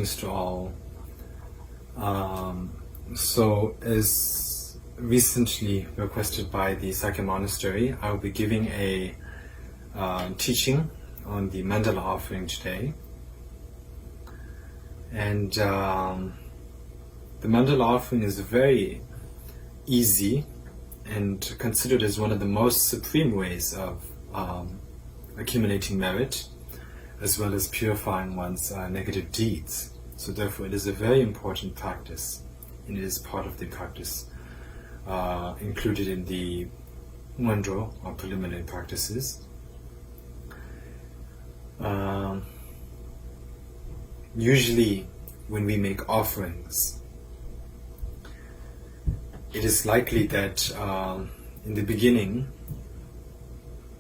To all. So as recently requested by the Sakya Monastery, I will be giving a teaching on the mandala offering today. And the mandala offering is very easy and considered as one of the most supreme ways of accumulating merit, as well as purifying one's negative deeds. So therefore it is a very important practice, and it is part of the practice included in the Mundro or preliminary practices. Usually when we make offerings, it is likely that in the beginning,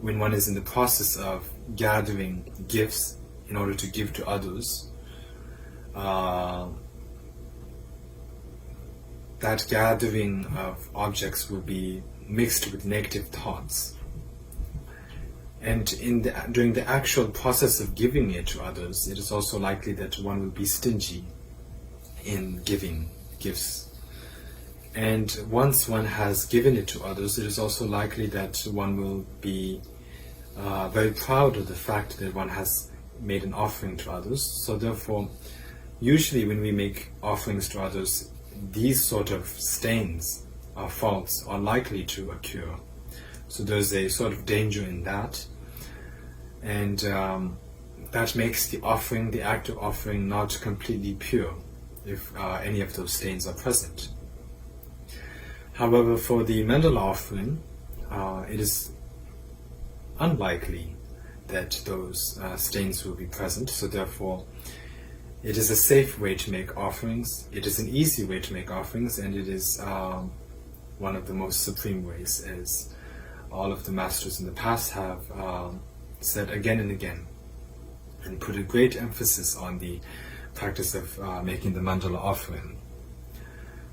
when one is in the process of gathering gifts in order to give to others, that gathering of objects will be mixed with negative thoughts. And during the actual process of giving it to others, it is also likely that one will be stingy in giving gifts. And once one has given it to others, it is also likely that one will be very proud of the fact that one has made an offering to others. So therefore, usually when we make offerings to others, these sort of stains or faults are likely to occur. So there's a sort of danger in that. And that makes the offering, the act of offering, not completely pure if any of those stains are present. However, for the mandala offering, it is unlikely that those stains will be present. So therefore, it is a safe way to make offerings. It is an easy way to make offerings, and it is one of the most supreme ways, as all of the masters in the past have said again and again, and put a great emphasis on the practice of making the mandala offering.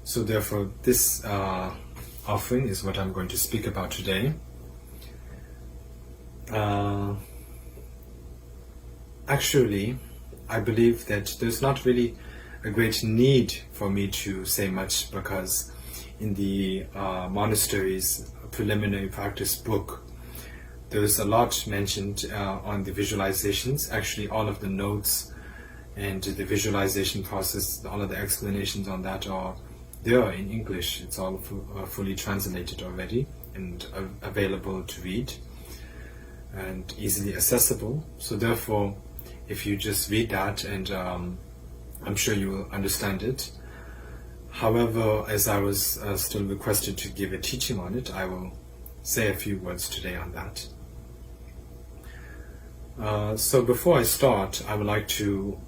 So therefore, this offering is what I'm going to speak about today. Actually, I believe that there's not really a great need for me to say much, because in the monastery's preliminary practice book, there is a lot mentioned on the visualizations. Actually, all of the notes and the visualization process, all of the explanations on that are there in English. It's all fully translated already and available to read and easily accessible. So therefore, if you just read that, and I'm sure you will understand it. However, as I was still requested to give a teaching on it, I will say a few words today on that. So before I start, I would like to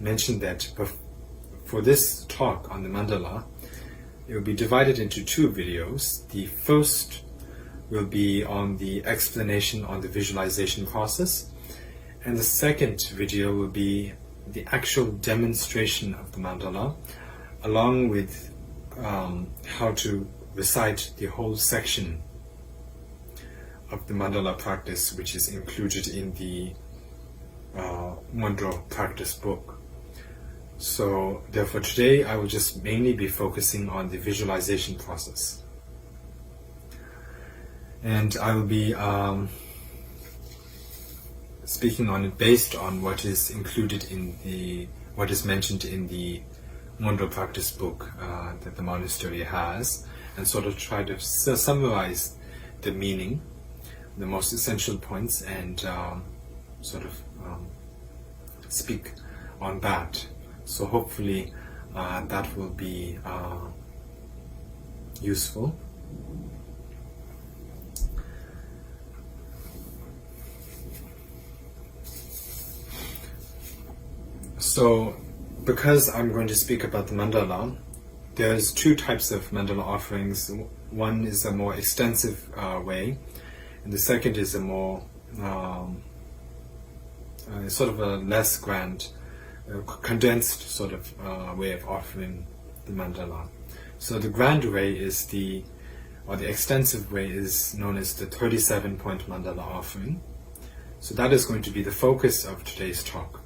mention that for this talk on the mandala, it will be divided into two videos. The first will be on the explanation on the visualization process, and the second video will be the actual demonstration of the mandala, along with how to recite the whole section of the mandala practice, which is included in the Mundro practice book. So therefore today I will just mainly be focusing on the visualization process. And I will be speaking on it based on what is included in what is mentioned in the Mundro practice book that the monastery has, and sort of try to summarize the meaning, the most essential points, and sort of speak on that. So hopefully that will be useful. So, because I'm going to speak about the mandala, there's two types of mandala offerings. One is a more extensive way, and the second is a more sort of a less grand, condensed sort of way of offering the mandala. So the grand way is the extensive way is known as the 37-point mandala offering. So that is going to be the focus of today's talk.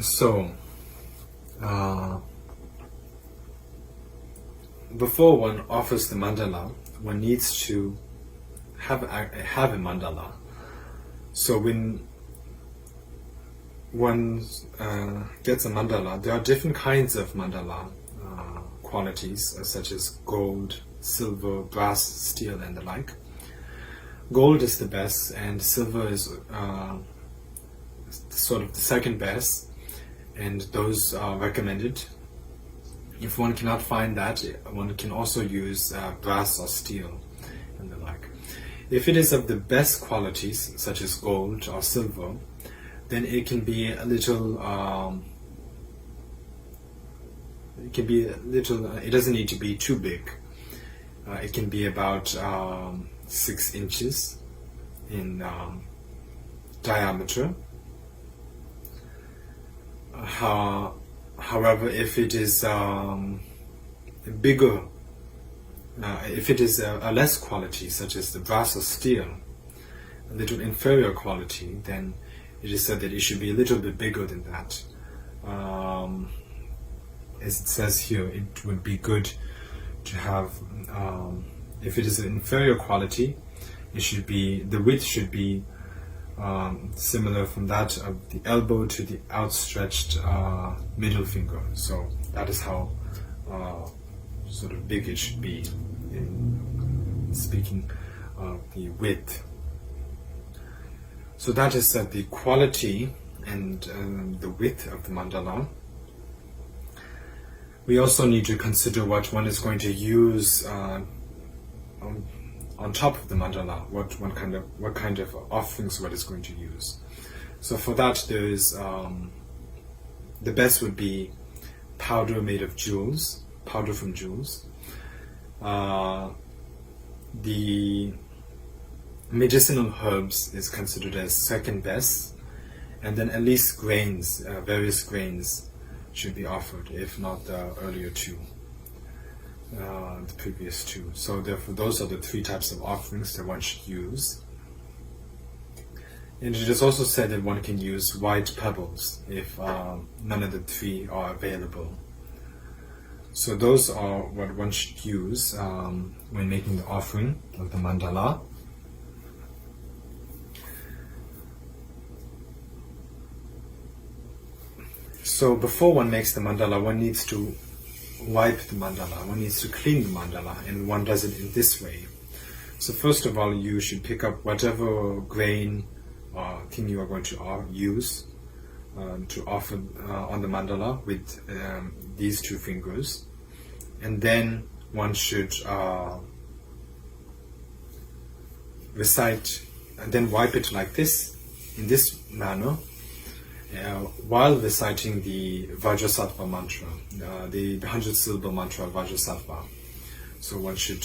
So, before one offers the mandala, one needs to have a mandala. So when one gets a mandala, there are different kinds of mandala qualities, such as gold, silver, brass, steel, and the like. Gold is the best, and silver is sort of the second best, and those are recommended. If one cannot find that, one can also use brass or steel and the like. If it is of the best qualities, such as gold or silver, then it can be a little. It doesn't need to be too big. It can be about 6 inches in diameter. However, if it is bigger, if it is a less quality, such as the brass or steel, a little inferior quality, then it is said that it should be a little bit bigger than that. As it says here, it would be good to have, if it is an inferior quality, the width should be similar from that of the elbow to the outstretched middle finger. So that is how sort of big it should be in speaking of the width. So that is the quality and the width of the mandala. We also need to consider what one is going to use on top of the mandala, what kind of offerings one is going to use. So for that, there is the best would be powder made of jewels, powder from jewels. The medicinal herbs is considered as second best, and then at least grains, various grains should be offered, if not the earlier two. The previous two. So therefore those are the 3 types of offerings that one should use. And it is also said that one can use white pebbles if none of the 3 are available. So those are what one should use when making the offering of the mandala. So before one makes the mandala, one needs to wipe the mandala, one needs to clean the mandala, and one does it in this way. So first of all, you should pick up whatever grain or thing you are going to use to offer on the mandala with these 2 fingers, and then one should recite and then wipe it like this, in this manner, while reciting the Vajrasattva mantra, the 100-syllable mantra Vajrasattva. So one should,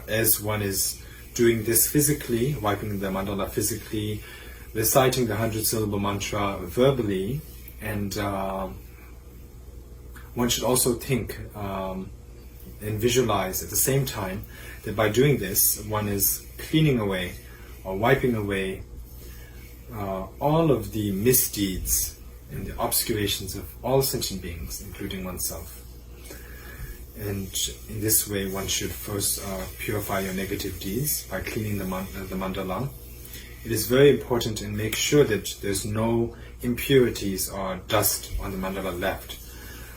as one is doing this physically, wiping the mandala physically, reciting the 100-syllable mantra verbally, and one should also think and visualize at the same time that by doing this, one is cleaning away or wiping away all of the misdeeds and the obscurations of all sentient beings, including oneself. And in this way, one should first purify your negative deeds by cleaning the mandala. It is very important to make sure that there's no impurities or dust on the mandala left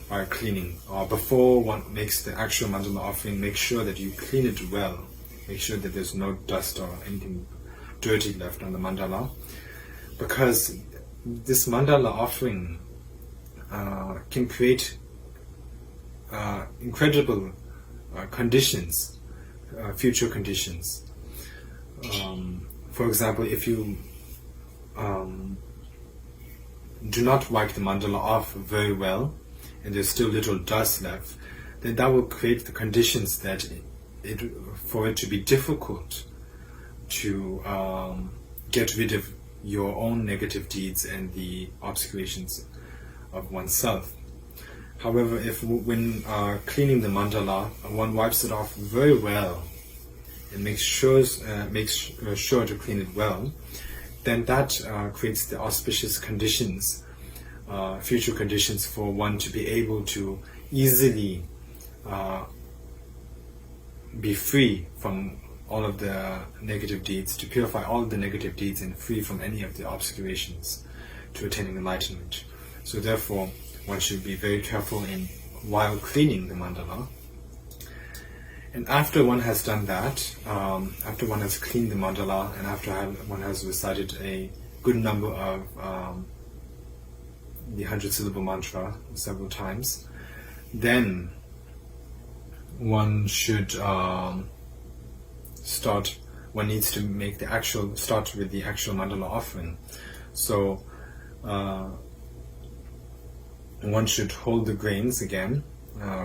while cleaning. Or before one makes the actual mandala offering, make sure that you clean it well. Make sure that there's no dust or anything dirty left on the mandala. Because this mandala offering can create incredible conditions, future conditions. For example, if you do not wipe the mandala off very well, and there's still little dust left, then that will create the conditions that for it to be difficult to get rid of your own negative deeds and the obscurations of oneself. However, when cleaning the mandala, one wipes it off very well and makes sure to clean it well, then that creates the auspicious conditions future conditions for one to be able to easily be free from all of the negative deeds, to purify all of the negative deeds and free from any of the obscurations to attaining enlightenment. So therefore, one should be very careful while cleaning the mandala. And after one has done that, after one has cleaned the mandala and after one has recited a good number of the 100-syllable mantra several times, then one should one needs to make start with the actual mandala offering. So one should hold the grains again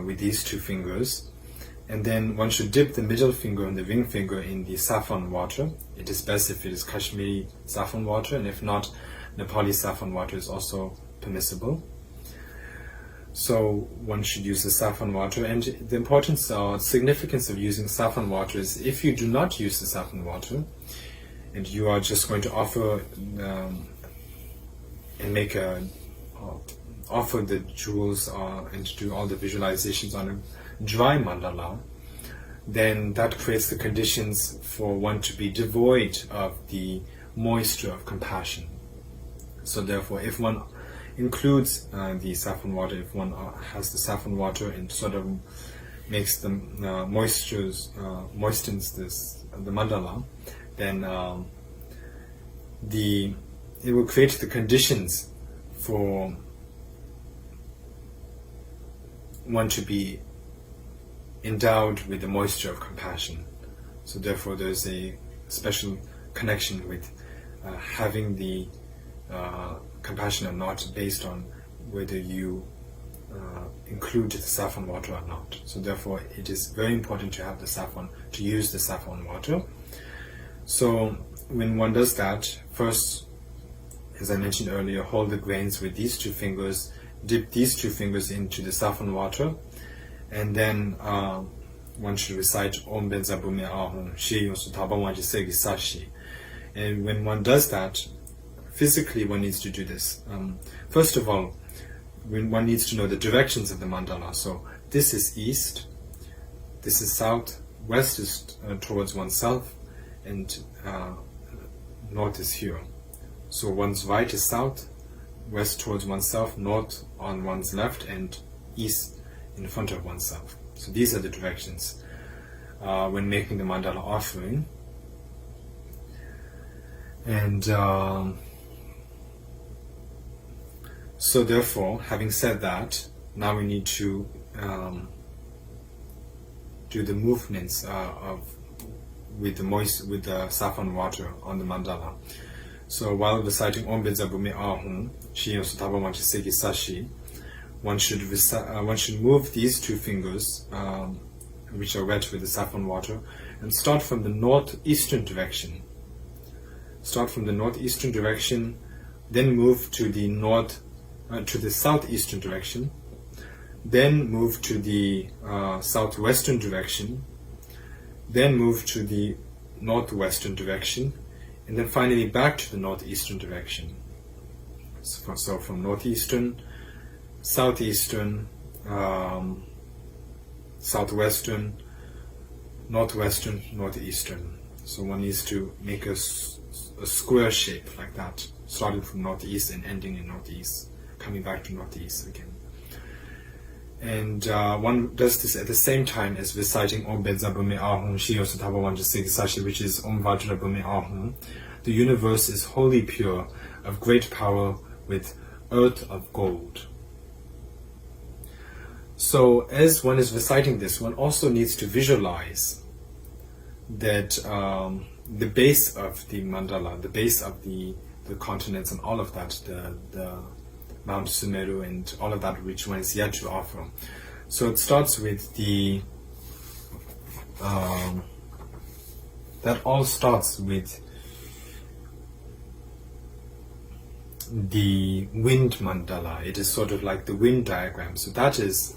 with these two fingers, and then one should dip the middle finger and the ring finger in the saffron water. It is best if it is Kashmiri saffron water, and if not, Nepali saffron water is also permissible. So one should use the saffron water, and the importance or significance of using saffron water is if you do not use the saffron water and you are just going to offer and offer the jewels and do all the visualizations on a dry mandala, then that creates the conditions for one to be devoid of the moisture of compassion. So therefore, if one includes the saffron water, if one has the saffron water and sort of makes the moistens the mandala, then it will create the conditions for one to be endowed with the moisture of compassion. So therefore there's a special connection with having the compassion or not based on whether you include the saffron water or not. So therefore it is very important to use the saffron water. So when one does that, first, as I mentioned earlier, hold the grains with these two fingers, dip these two fingers into the saffron water, and then one should recite Om Benza Bume Ahum Shi Yonsu Tabawanji Segi Sashi. And when one does that, physically one needs to do this. First of all, one needs to know the directions of the mandala. So this is east, this is south, west is towards oneself, and north is here. So one's right is south, west towards oneself, north on one's left, and east in front of oneself. So these are the directions when making the mandala offering. And so therefore, having said that, now we need to do the movements with the saffron water on the mandala. So while reciting Om Benza Bume Ahum Shi Yonsu Tabawanji Segi Sashi, one should move these two fingers, which are wet with the saffron water, and start from the northeastern direction. Start from the northeastern direction, then move to the southeastern direction, then move to the southwestern direction, then move to the northwestern direction, and then finally back to the northeastern direction. So from northeastern, southeastern, southwestern, northwestern, northeastern. So one needs to make a square shape like that, starting from northeast and ending in northeast, coming back to northeast again. And one does this at the same time as reciting Om Benza Bume Ahum Shi Yonsu Tabawanji Segi Sashi, which is Om Vajra Bume Ahum. The universe is wholly pure, of great power, with earth of gold. So as one is reciting this, one also needs to visualize that the base of the mandala, the base of the continents and all of that, the Mount Sumeru and all of that which one is yet to offer. So it starts with that all starts with the wind mandala. It is sort of like the wind diagram. So that is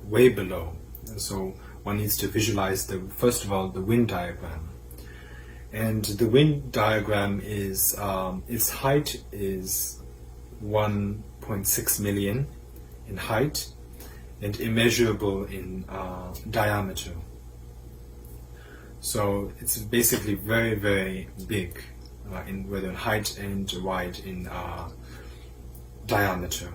way below. So one needs to visualize first of all the wind diagram. And the wind diagram is its height is 1.6 million in height and immeasurable in diameter. So it's basically very, very big, in whether in height and wide in diameter.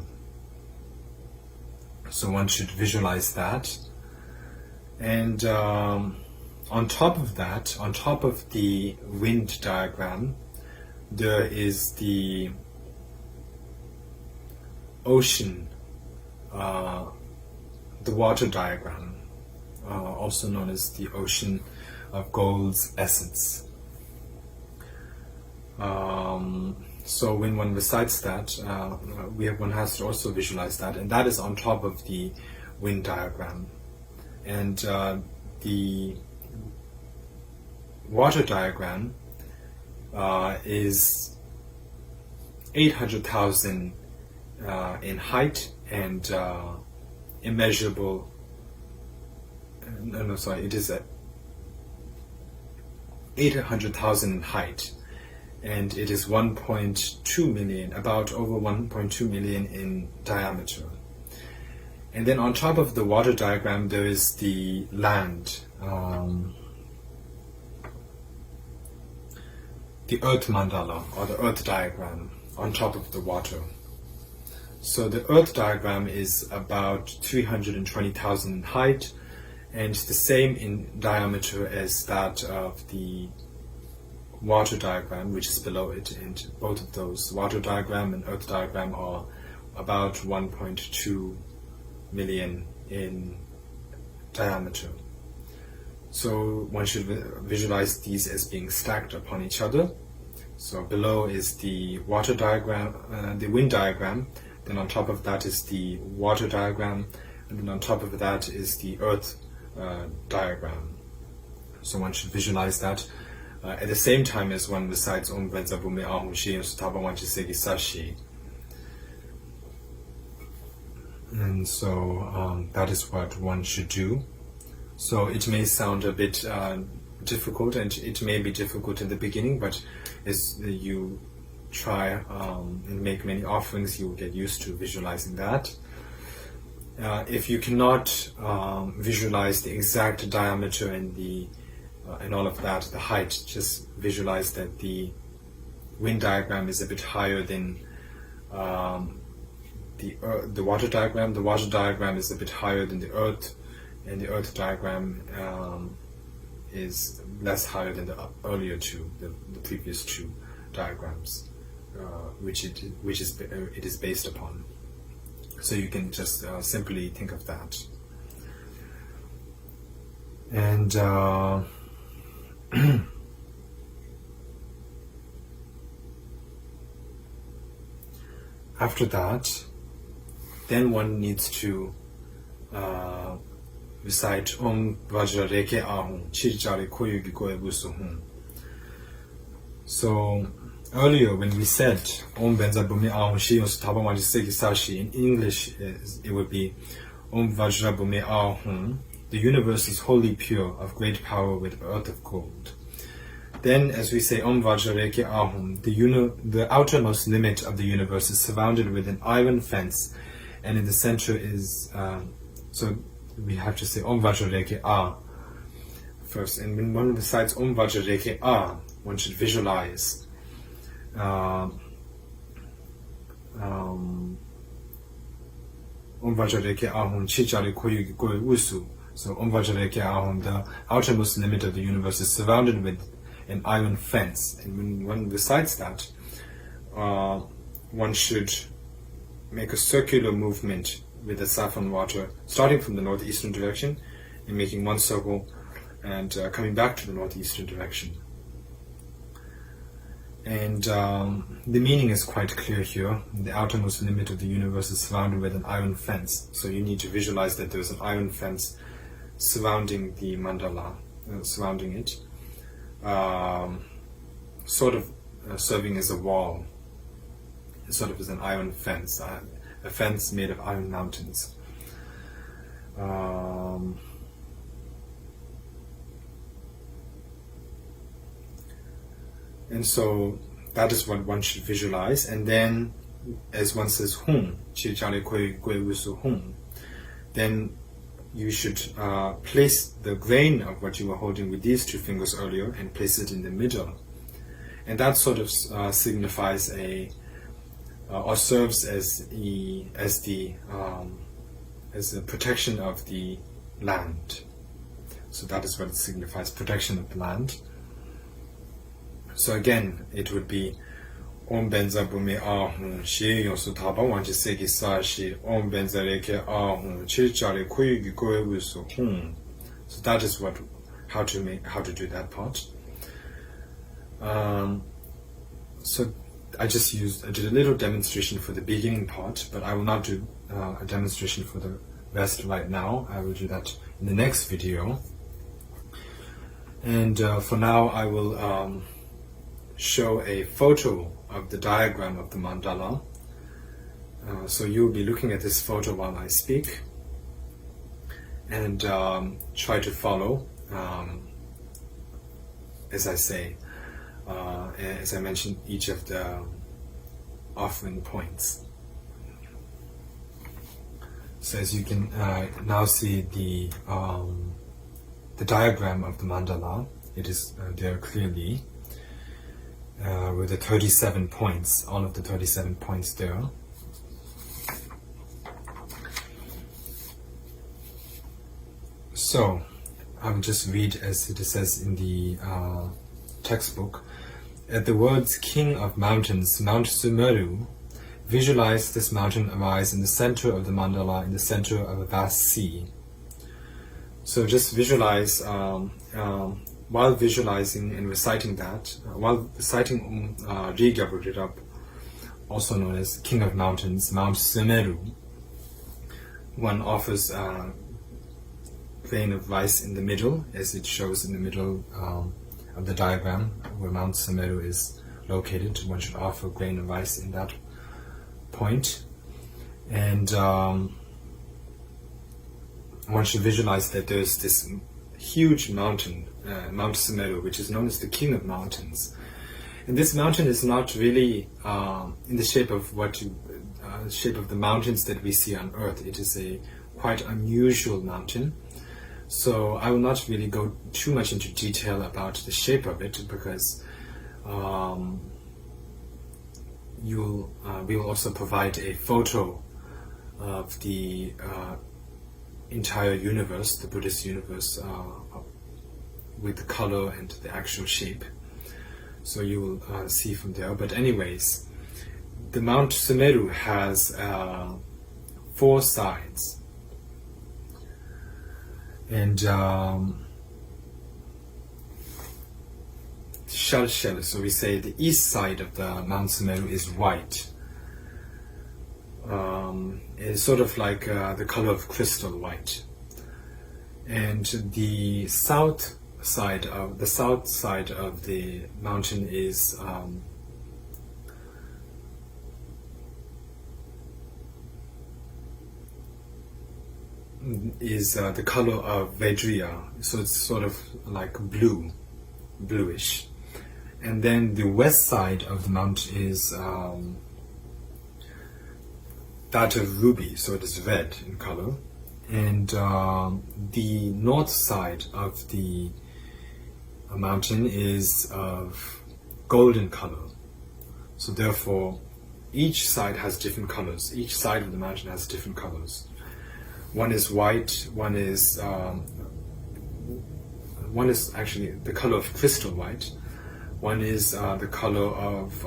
So one should visualize that. And on top of that, on top of the wind diagram, there is the ocean, the water diagram, also known as the ocean of gold's essence. So when one recites that, one has to also visualize that, and that is on top of the wind diagram. And the water diagram is 800,000 in height and immeasurable. It is 800,000 in height, and it is 1.2 million, about over 1.2 million in diameter. And then on top of the water diagram, there is the land, the earth mandala, or the earth diagram, on top of the water. So the earth diagram is about 320,000 in height, and the same in diameter as that of the water diagram, which is below it. And both of those, water diagram and earth diagram, are about 1.2 million in diameter. So one should visualize these as being stacked upon each other. So below is the water diagram, the wind diagram, then on top of that is the water diagram, and then on top of that is the earth diagram. So one should visualize that at the same time as one recites Om Venza Bume Ahum Shi Sutaba Wanchi Segi Sashi. And so that is what one should do. So it may sound a bit difficult, and it may be difficult in the beginning, but as you try and make many offerings, you will get used to visualizing that. If you cannot visualize the exact diameter and and all of that, the height, just visualize that the wind diagram is a bit higher than the water diagram. The water diagram is a bit higher than the earth, and the earth diagram is less higher than the earlier two, the previous two diagrams, which it is based upon. So you can just simply think of that. And after that, then one needs to recite Om Vajrareke Ahum Chirjari Koyugi Koebusuhum. So earlier when we said Om Benza Bumi Ahum Shiyos Tabawaji Segi Sashi, in English it would be Om Vajra Bumi Ahum, the universe is wholly pure, of great power with earth of gold. Then as we say Om Vajrareke Ahum, the outermost limit of the universe is surrounded with an iron fence, and in the center is so we have to say Om Vajrareke Ah first. And when one recites Om Vajrareke Ah, one should visualize Om Vajrareke Ahum Chijari Koyugi Koy Usu. So Om Vajrareke Ahum, the outermost limit of the universe, is surrounded with an iron fence. And when one recites that, one should make a circular movement with the saffron water, starting from the northeastern direction and making one circle and coming back to the northeastern direction. And the meaning is quite clear here. The outermost limit of the universe is surrounded with an iron fence. So you need to visualize that there's an iron fence surrounding the mandala, surrounding it, sort of serving as a wall, sort of as an iron fence, a fence made of iron mountains. And so that is what one should visualize. And then as one says hum, then you should place the grain of what you were holding with these two fingers earlier and place it in the middle. And that sort of signifies or serves as the protection of the land. So that is what it signifies, protection of the land. So again, it would be Om benza bumi ahun shi yonsu taba wanchi seki sashi Om benza reke ahun chirichari kuyugi goe wusu hum. So that is how to do that part. So I did a little demonstration for the beginning part, but I will not do a demonstration for the rest right now. I will do that in the next video. And for now, I will show a photo of the diagram of the mandala. So you'll be looking at this photo while I speak, and try to follow as I say, as I mentioned, each of the offering points. So as you can now see the diagram of the mandala, it is there clearly with the 37 points, all of the 37 points there. So I will just read as it says in the textbook. At the words King of Mountains, Mount Sumeru, visualize this mountain arise in the center of the mandala, in the center of a vast sea. So just visualize, while visualizing and reciting that, while reciting Rigyaburirab, also known as King of Mountains, Mount Sumeru, one offers a grain of rice in the middle, as it shows in the middle of the diagram, where Mount Sumeru is located. One should offer a grain of rice in that point. And one should visualize that there's this huge mountain, Mount Sumeru, which is known as the King of Mountains. And this mountain is not really in the shape of shape of the mountains that we see on Earth. It is a quite unusual mountain. So I will not really go too much into detail about the shape of it, because we will also provide a photo of the entire universe, the Buddhist universe, with the color and the actual shape. So you will see from there. But anyways, the Mount Sumeru has 4 sides. And shell, so we say the east side of the Mount Sumeru is white. It's sort of like the color of crystal white. And the south side of the mountain is the color of Vajriya, so it's sort of like bluish. And then the west side of the mountain is that of ruby, so it is red in color. And the north side of the mountain is of golden color. So therefore, each side has different colors. Each side of the mountain has different colors. One is white, one is actually the color of crystal white. One is the color of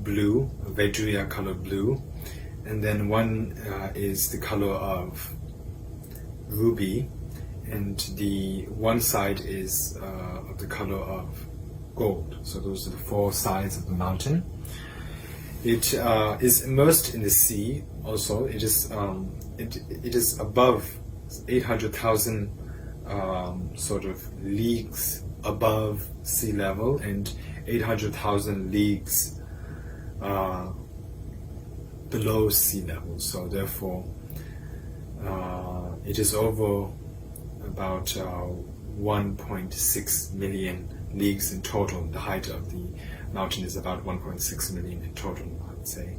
blue, Vajriya color blue, and then one is the color of ruby, and the one side is of the color of gold. So those are the 4 sides of the mountain. It is immersed in the sea. Also, it is above 800,000 sort of leagues above sea level, and 800,000 leagues below sea level. So therefore, it is over about 1.6 million leagues in total, the height of the mountain is about 1.6 million in total, I would say.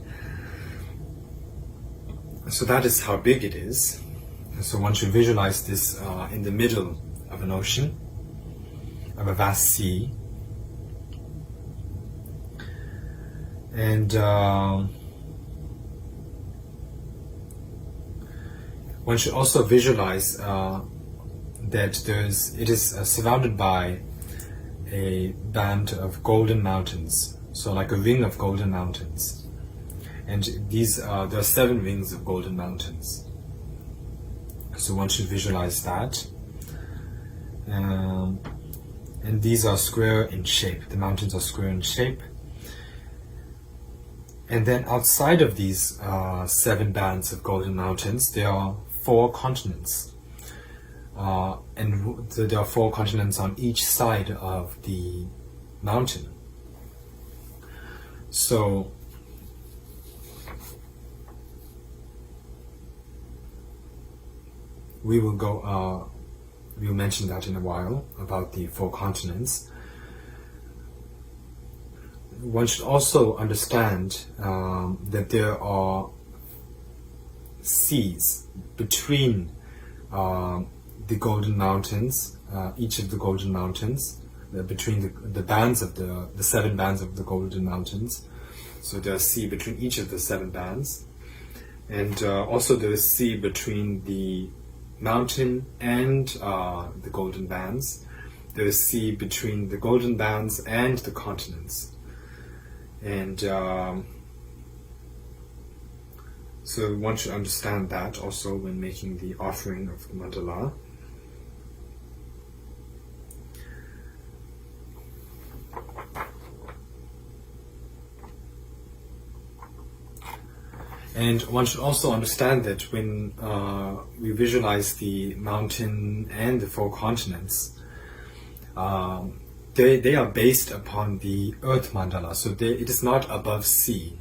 So that is how big it is. So one should visualize this in the middle of an ocean, of a vast sea. And one should also visualize that it is surrounded by a band of golden mountains, so like a ring of golden mountains. And there are 7 rings of golden mountains. So one should visualize that. And these are square in shape. The mountains are square in shape. And then outside of these 7 bands of golden mountains, there are 4 continents. And there are 4 continents on each side of the mountain. So we'll mention that in a while about the 4 continents. One should also understand that there are seas between the golden mountains, each of the golden mountains, between the bands of the 7 bands of the golden mountains. So there's sea between each of the 7 bands, and also there's sea between the mountain and the golden bands. There's sea between the golden bands and the continents. And so one should understand that also when making the offering of the mandala. And one should also understand that when we visualize the mountain and the 4 continents, they are based upon the earth mandala. So it is not above sea,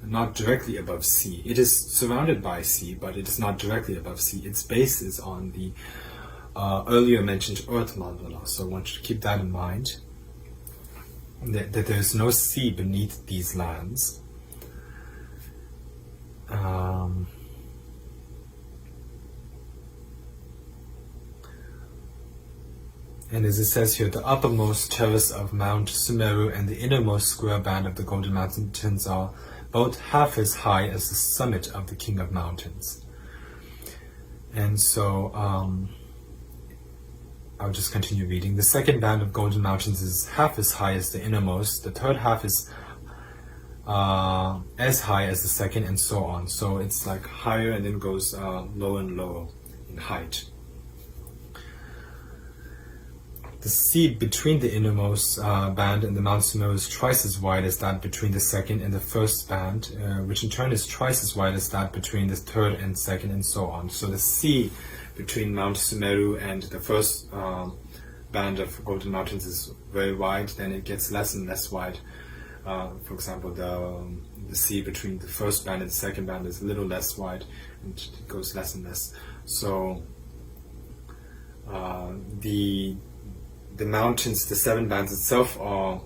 not directly above sea. It is surrounded by sea, but it is not directly above sea. Its base is on the earlier mentioned earth mandala. So one should keep that in mind, that there is no sea beneath these lands. And as it says here, the uppermost terrace of Mount Sumeru and the innermost square band of the Golden Mountains are both half as high as the summit of the King of Mountains. And so I'll just continue reading. The second band of Golden Mountains is half as high as the innermost. The third half is as high as the second, and so on. So it's like higher and then goes lower and lower in height. The sea between the innermost band and the Mount Sumeru is twice as wide as that between the second and the first band, which in turn is twice as wide as that between the third and second, and so on. So the sea between Mount Sumeru and the first band of Golden Mountains is very wide. Then it gets less and less wide. For example, the sea between the first band and the second band is a little less wide, and it goes less and less. So the mountains, the 7 bands itself, are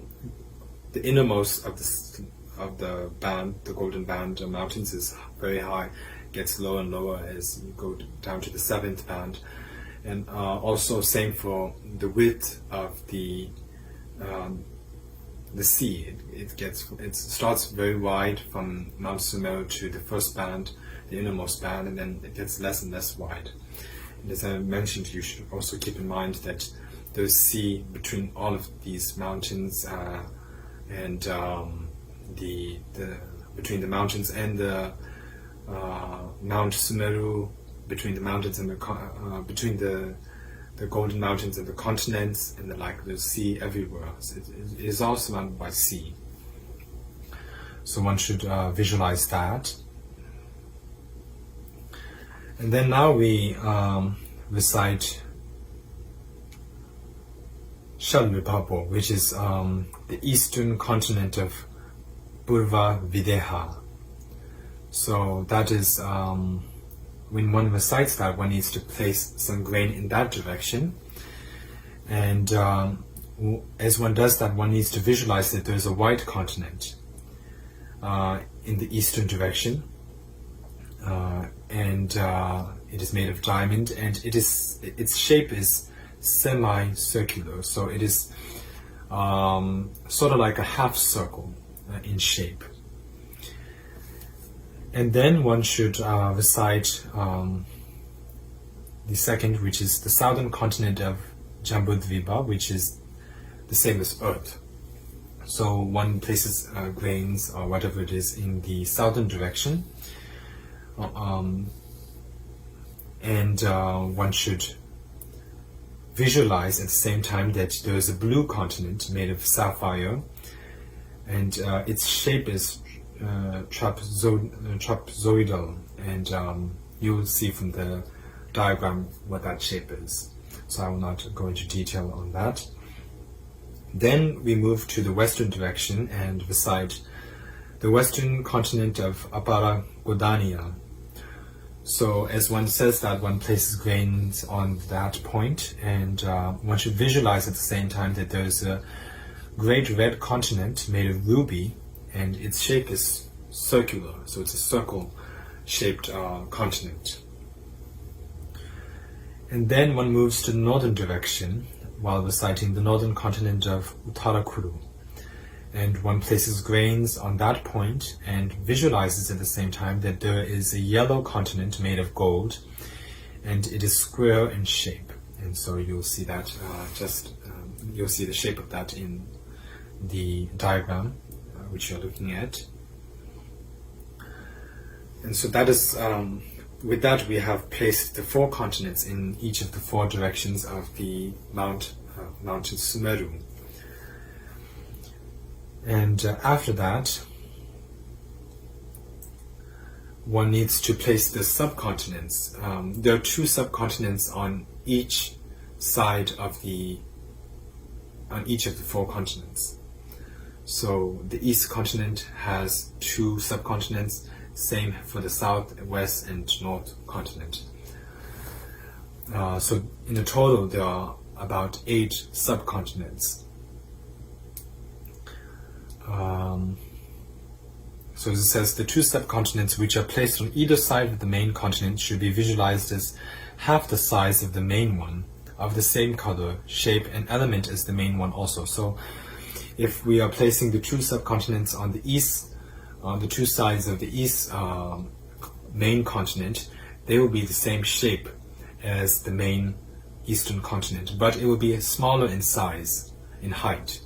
the innermost of the band, the golden band of mountains is very high, gets lower and lower as you go down to the 7th band. And also same for the width of the sea. It starts very wide from Mount Sumeru to the first band, the innermost band, and then it gets less and less wide. And as I mentioned, you should also keep in mind that there's sea between all of these mountains, and between the mountains and the Mount Sumeru, between the mountains and between the Golden Mountains and the continents, and there's sea everywhere. So it is all surrounded by sea. So one should visualize that. And then now we recite Shalvipapo, which is the eastern continent of Purva Videha. So that is, when one recites that, one needs to place some grain in that direction. And as one does that, one needs to visualize that there's a white continent in the eastern direction, and it is made of diamond, and its shape is semicircular, so it is sort of like a half circle in shape. And then one should recite the second, which is the southern continent of Jambudvipa, which is the same as Earth. So one places grains or whatever it is in the southern direction, and one should visualize at the same time that there is a blue continent made of sapphire, and its shape is trapezoidal, and you will see from the diagram what that shape is. So I will not go into detail on that. Then we move to the western direction and recite the western continent of Apara Godania. So as one says that, one places grains on that point, and one should visualize at the same time that there is a great red continent made of ruby, and its shape is circular, so it's a circle-shaped continent. And then one moves to the northern direction while reciting the northern continent of Uttarakuru. And one places grains on that point and visualizes at the same time that there is a yellow continent made of gold, and it is square in shape. And so you'll see that you'll see the shape of that in the diagram which you're looking at. And so that is, with that we have placed the 4 continents in each of the 4 directions of the mountain Sumeru. And after that, one needs to place the subcontinents. There are 2 subcontinents on each side of on each of the 4 continents. So the East continent has 2 subcontinents, same for the South, West, and North continent. So in the total there are about 8 subcontinents. So as it says, the 2 subcontinents which are placed on either side of the main continent should be visualized as half the size of the main one, of the same color, shape, and element as the main one also. So if we are placing the 2 subcontinents on the east, on the 2 sides of the east main continent, they will be the same shape as the main eastern continent, but it will be smaller in size, in height.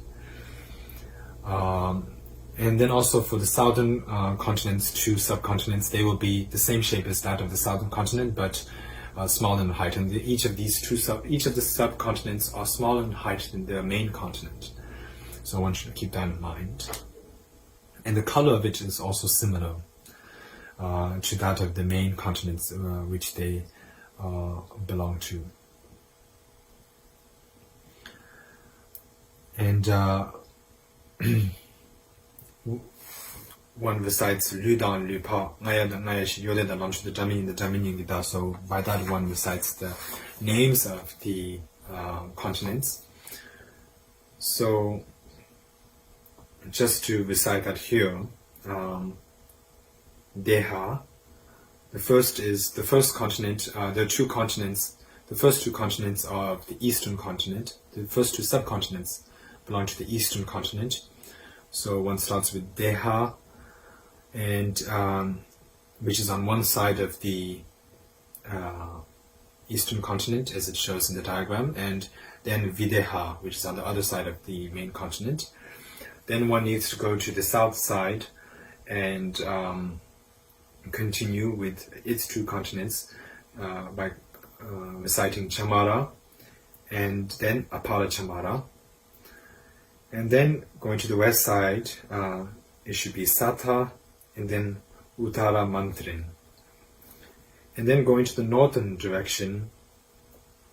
And then also for the southern continents, 2 subcontinents, they will be the same shape as that of the southern continent, but smaller in height. And each of the subcontinents are smaller in height than their main continent. So one should keep that in mind. And the color of it is also similar to that of the main continents which they belong to. And one recites Ludan, Lupa, Ngayashi, Yoda, Launch the Damin, so by that one recites the names of the continents. So just to recite that here, Deha, the first continent, there are 2 continents. The first 2 continents are of the eastern continent. The first 2 subcontinents belong to the eastern continent. So one starts with Deha, and which is on one side of the eastern continent, as it shows in the diagram, and then Videha, which is on the other side of the main continent. Then one needs to go to the south side and continue with its 2 continents by reciting Chamara, and then Apala Chamara. And then going to the west side, it should be Sata, and then Uttara Mantrin. And then going to the northern direction,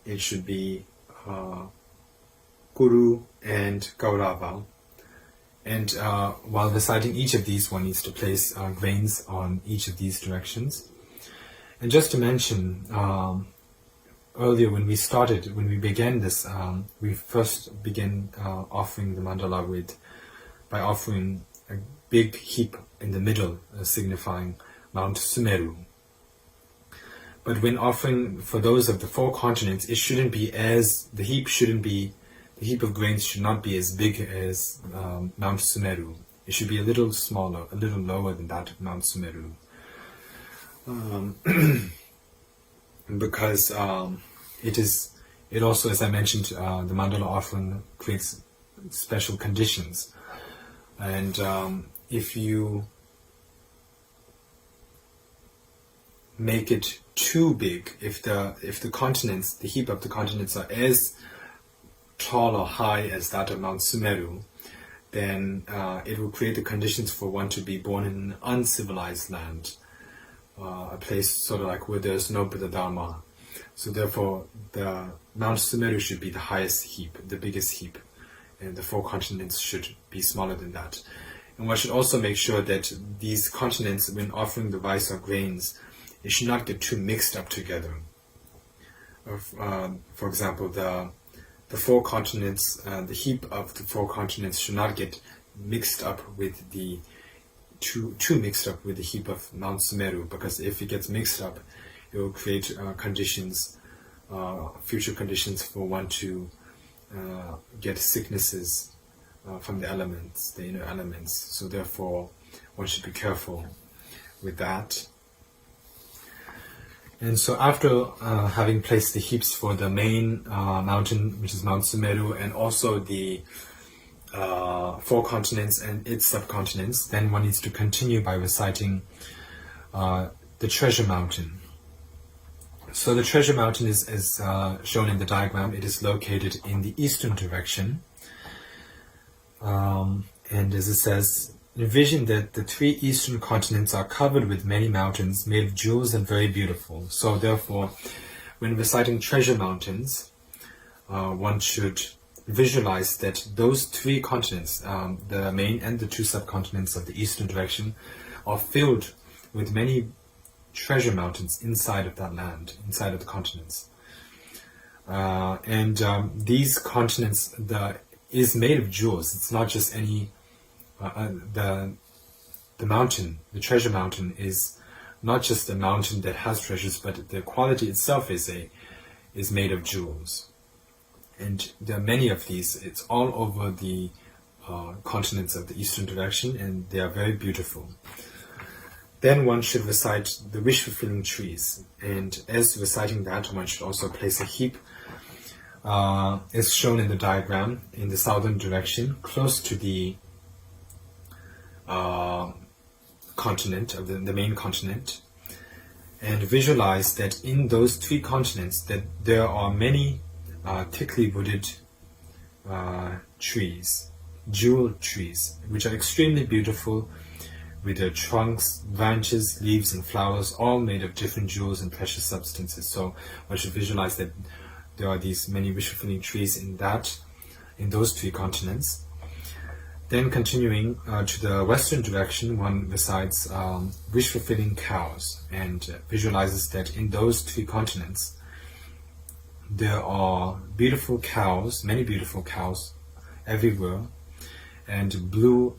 it should be Kuru and Gaurava. And while reciting each of these, one needs to place grains on each of these directions. And just to mention, earlier when we began this, we first began offering the mandala by offering a big heap in the middle, signifying Mount Sumeru. But when offering for those of the 4 continents, the heap of grains should not be as big as Mount Sumeru. It should be a little smaller, a little lower than that of Mount Sumeru. Because it also, as I mentioned, the mandala offering creates special conditions. And if you make it too big, if the continents, the heap of the continents are as tall or high as that of Mount Sumeru, then it will create the conditions for one to be born in an uncivilized land, a place sort of like where there's no Buddha Dharma. So therefore, the Mount Sumeru should be the highest heap, the biggest heap, and the 4 continents should be smaller than that. And one should also make sure that these continents, when offering the rice or grains, it should not get too mixed up together. For example, the 4 continents, the heap of the 4 continents should not get mixed up with too mixed up with the heap of Mount Sumeru, because if it gets mixed up, it will create future conditions for one to get sicknesses from the elements, the inner elements. So therefore, one should be careful with that. And so after having placed the heaps for the main mountain, which is Mount Sumeru, and also the 4 continents and its subcontinents, then one needs to continue by reciting the treasure mountain. So the treasure mountain is as shown in the diagram. It is located in the eastern direction. And as it says, envision that the 3 eastern continents are covered with many mountains made of jewels and very beautiful. So therefore, when reciting treasure mountains, one should visualize that those 3 continents, the main and the 2 subcontinents of the eastern direction, are filled with many treasure mountains inside of that land, inside of the continents. These continents is made of jewels. It's not just any the mountain, the treasure mountain, is not just a mountain that has treasures, but the quality itself is made of jewels. And there are many of these. It's all over the continents of the eastern direction, and they are very beautiful. Then one should recite the wish-fulfilling trees, and as reciting that, one should also place a heap, as shown in the diagram, in the southern direction, close to the continent, of the main continent, and visualize that in those 3 continents that there are many thickly wooded trees, jewel trees, which are extremely beautiful, with their trunks, branches, leaves, and flowers, all made of different jewels and precious substances. So one should visualize that there are these many wish-fulfilling trees in those 3 continents. Then continuing to the western direction, one recites wish-fulfilling cows, and visualizes that in those 3 continents there are beautiful cows, many beautiful cows everywhere, and blue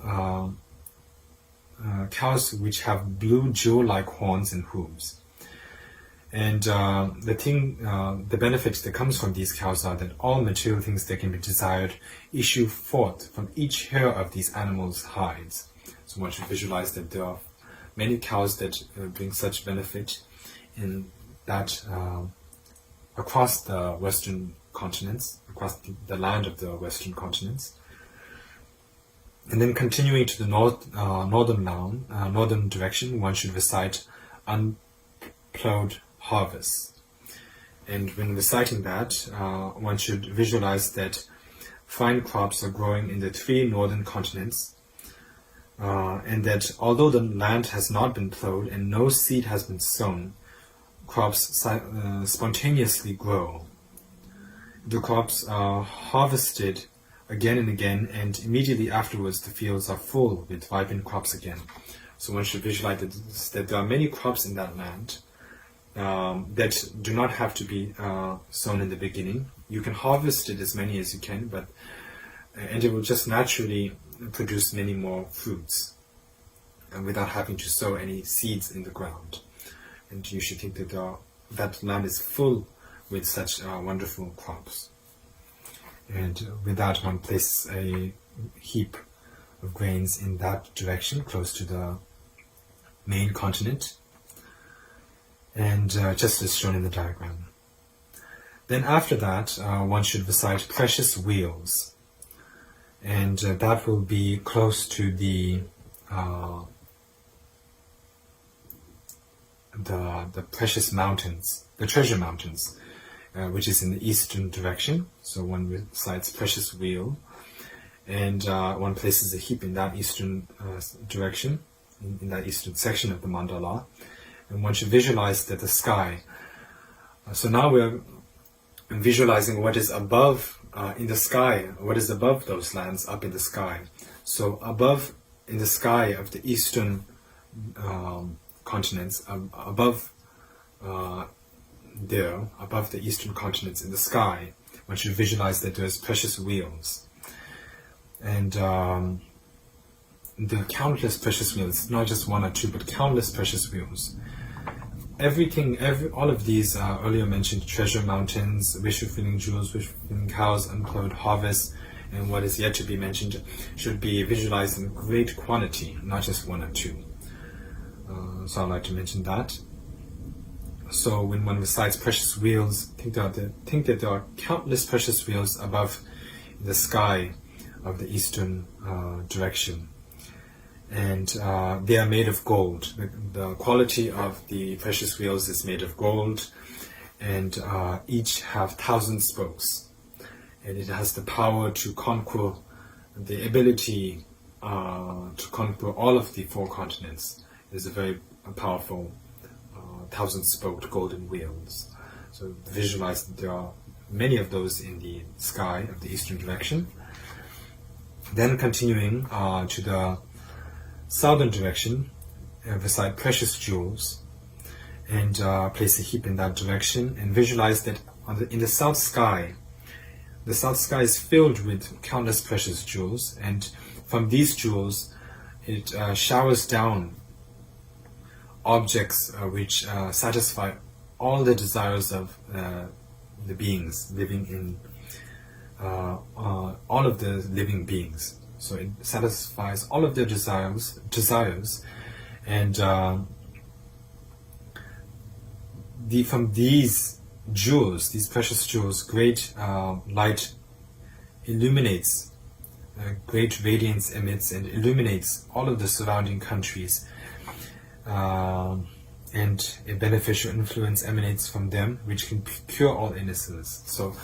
cows which have blue jewel-like horns and hooves. And the benefits that comes from these cows are that all material things that can be desired issue forth from each hair of these animals' hides. So one should visualize that there are many cows that bring such benefit in that across the western continents, across the land of the western continents. And then continuing to the northern direction, one should recite unplowed harvest. And when reciting that, one should visualize that fine crops are growing in the 3 northern continents, and that although the land has not been plowed and no seed has been sown, crops spontaneously grow. The crops are harvested again and again, and immediately afterwards the fields are full with ripened crops again. So one should visualize that there are many crops in that land, that do not have to be sown in the beginning. You can harvest it as many as you can, and it will just naturally produce many more fruits without having to sow any seeds in the ground. And you should think that that land is full with such wonderful crops. And with that, one places a heap of grains in that direction, close to the main continent, and just as shown in the diagram. Then after that, one should recite precious wheels, and that will be close to the precious mountains, the treasure mountains, which is in the eastern direction. So one recites precious wheel, and one places a heap in that eastern direction, in that eastern section of the mandala, and one should visualize that the sky. So now we're visualizing what is above in the sky, what is above those lands up in the sky. So above in the sky of the eastern continents, above the eastern continents in the sky, one should visualize that there's precious wheels. And the countless precious wheels, not just one or two, but countless precious wheels. All of these earlier mentioned treasure mountains, wish-fulfilling jewels, wish-fulfilling cows, unplowed harvests, and what is yet to be mentioned should be visualized in great quantity, not just one or two. So I'd like to mention that. So when one recites precious wheels, think that there are countless precious wheels above the sky of the eastern direction. And they are made of gold. The quality of the precious wheels is made of gold, and each have 1,000 spokes. And it has the power to conquer, the ability to conquer all of the 4 continents. It is a very powerful 1,000-spoked golden wheels. So visualize that there are many of those in the sky of the eastern direction. Then continuing to the southern direction, recite precious jewels, and place a heap in that direction, and visualize that in the south sky is filled with countless precious jewels, and from these jewels it showers down objects which satisfy all the desires of the beings living in all of the living beings. So it satisfies all of their desires, and from these jewels, these precious jewels, great light illuminates, great radiance emits and illuminates all of the surrounding countries, and a beneficial influence emanates from them, which can cure all illnesses. So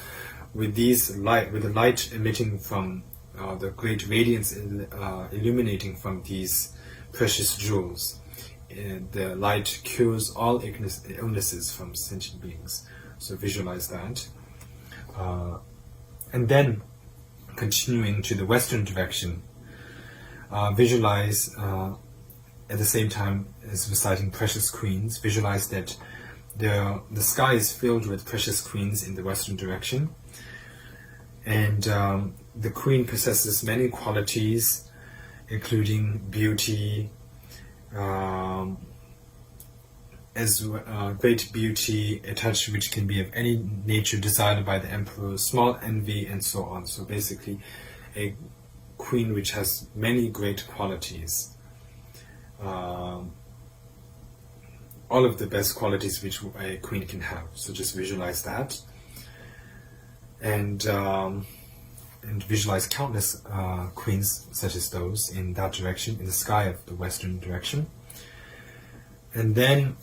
with the light emitting from the great radiance illuminating from these precious jewels, the light cures all illnesses from sentient beings. So visualize that. And then, continuing to the western direction, visualize, at the same time as reciting precious queens, visualize that the sky is filled with precious queens in the western direction. And the queen possesses many qualities, including beauty, great beauty, a touch which can be of any nature desired by the emperor, small envy, and so on. So basically, a queen which has many great qualities. All of the best qualities which a queen can have. So just visualize that. And visualize countless queens such as those in that direction, in the sky of the western direction. And then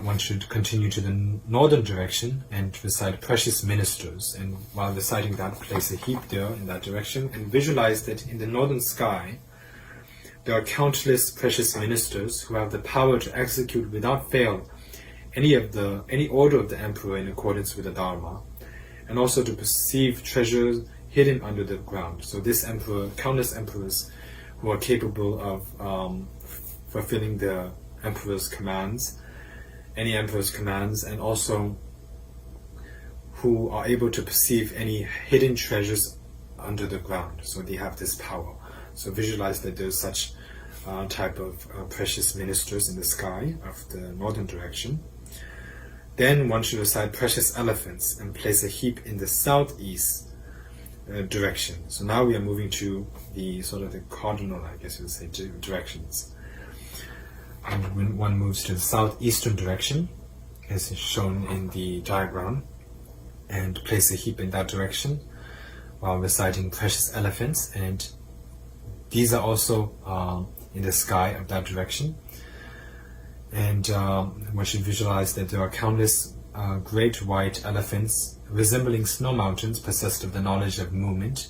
one should continue to the northern direction and recite precious ministers. And while reciting that, place a heap there in that direction, and visualize that in the northern sky there are countless precious ministers who have the power to execute without fail any order of the emperor in accordance with the Dharma, and also to perceive treasures hidden under the ground. So this emperor, countless emperors who are capable of fulfilling the emperor's commands any emperor's commands, and also who are able to perceive any hidden treasures under the ground. So they have this power. So visualize that there's such type of precious ministers in the sky of the northern direction. Then one should recite precious elephants and place a heap in the southeast direction. So now we are moving to the sort of the cardinal, I guess you would say, directions. When one moves to the southeastern direction, as is shown in the diagram, and place a heap in that direction while reciting precious elephants, and these are also in the sky of that direction. And one should visualize that there are countless great white elephants resembling snow mountains, possessed of the knowledge of movement,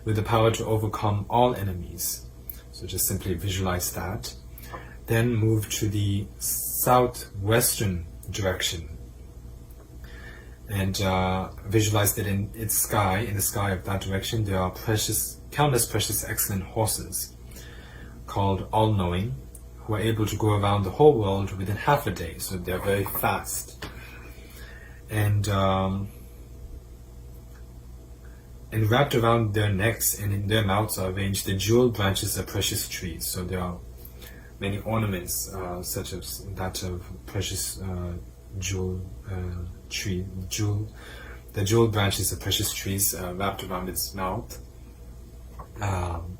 with the power to overcome all enemies. So just simply visualize that. Then move to the southwestern direction, and visualize that in the sky of that direction, there are countless precious excellent horses called all-knowing, who are able to go around the whole world within half a day. So they're very fast. And wrapped around their necks and in their mouths are arranged the jewel branches of precious trees. So there are many ornaments, such as that of precious jewel tree, the jewel branches of precious trees wrapped around its mouth.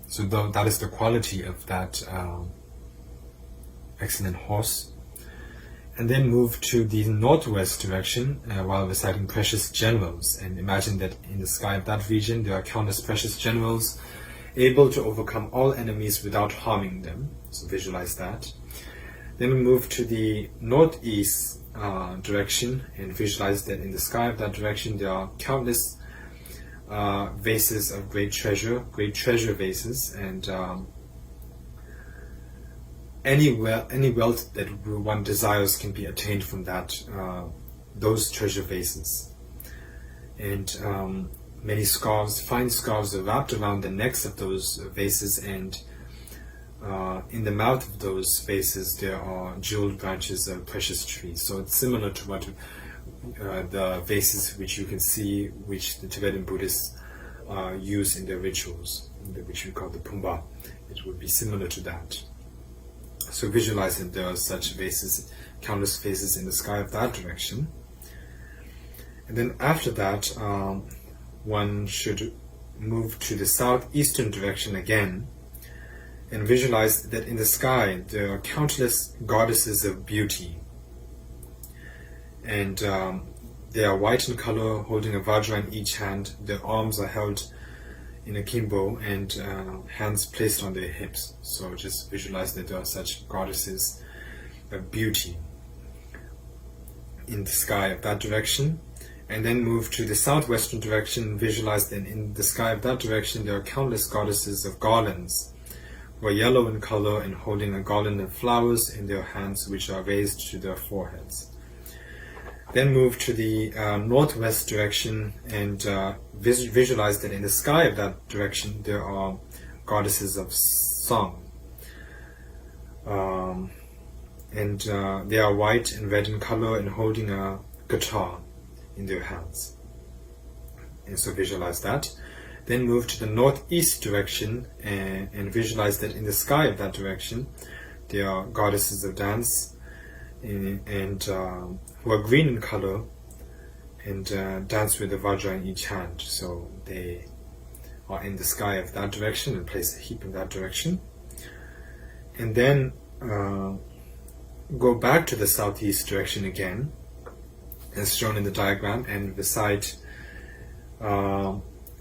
So that is the quality of that excellent horse. And then move to the northwest direction while reciting precious generals, and imagine that in the sky of that region there are countless precious generals able to overcome all enemies without harming them. So visualize that. Then we move to the northeast direction and visualize that in the sky of that direction there are countless vases of great treasure vases, and any wealth that one desires can be attained from those treasure vases. And many fine scarves are wrapped around the necks of those vases, and in the mouth of those vases there are jeweled branches of precious trees. So it's similar to what the vases which you can see, which the Tibetan Buddhists use in their rituals, which we call the Pumbaa. It would be similar to that. So visualize that there are such vases, countless vases in the sky of that direction. And then after that, one should move to the southeastern direction again and visualize that in the sky there are countless goddesses of beauty. And they are white in color, holding a vajra in each hand. Their arms are held in a kimbo and hands placed on their hips. So just visualize that there are such goddesses of beauty in the sky of that direction. And then move to the southwestern direction. Visualize that in the sky of that direction there are countless goddesses of garlands, who are yellow in color and holding a garland of flowers in their hands, which are raised to their foreheads. Then move to the northwest direction and visualize that in the sky of that direction there are goddesses of song. And they are white and red in color and holding a guitar in their hands. And so visualize that. Then move to the northeast direction and visualize that in the sky of that direction there are goddesses of dance and who are green in color and dance with the vajra in each hand. So they are in the sky of that direction and place a heap in that direction. And then go back to the southeast direction again, as shown in the diagram, and recite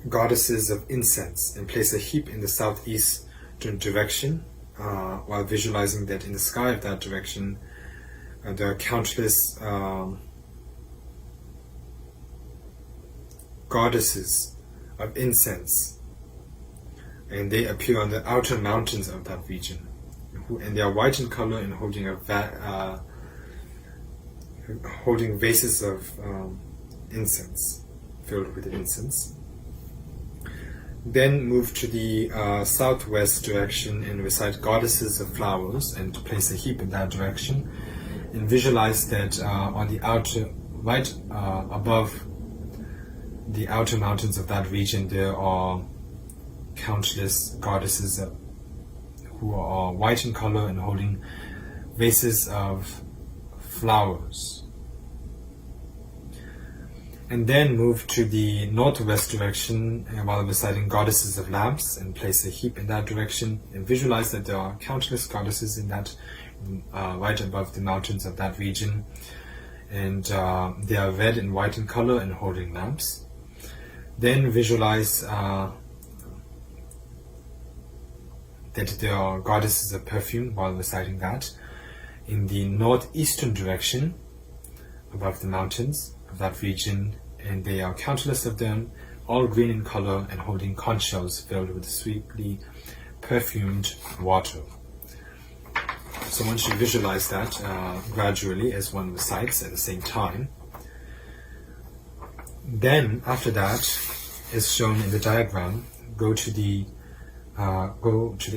goddesses of incense and place a heap in the southeastern direction while visualizing that in the sky of that direction there are countless goddesses of incense, and they appear on the outer mountains of that region, and they are white in color and holding vases of incense, filled with incense. Then move to the southwest direction and recite goddesses of flowers and place a heap in that direction. and visualize that on the outer, right above the outer mountains of that region, there are countless goddesses who are white in color and holding vases of flowers. And then move to the northwest direction while reciting goddesses of lamps, and place a heap in that direction, and visualize that there are countless goddesses in that right above the mountains of that region, and they are red and white in color and holding lamps. Then visualize that there are goddesses of perfume while reciting that in the northeastern direction above the mountains of that region, and they are countless of them, all green in color and holding conch shells filled with sweetly perfumed water. So one should visualize that gradually as one recites at the same time. Then after that, as shown in the diagram, go to the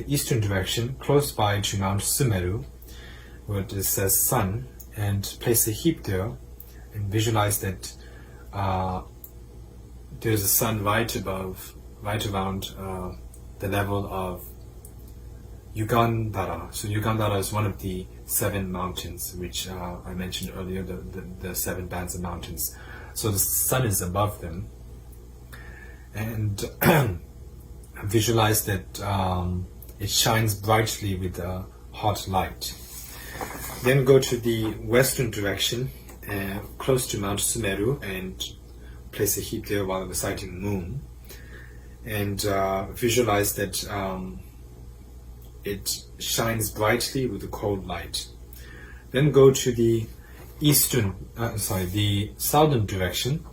eastern direction, close by to Mount Sumeru, where it says sun, and place a heap there, and visualize that there's a sun right around the level of Ugandhara. So Ugandhara is one of the 7 mountains, which I mentioned earlier, the 7 bands of mountains. So the sun is above them, and visualize that it shines brightly with a hot light. Then go to the western direction, close to Mount Sumeru, and place a heap there while reciting moon, and visualize that it shines brightly with a cold light. Then go to the southern direction,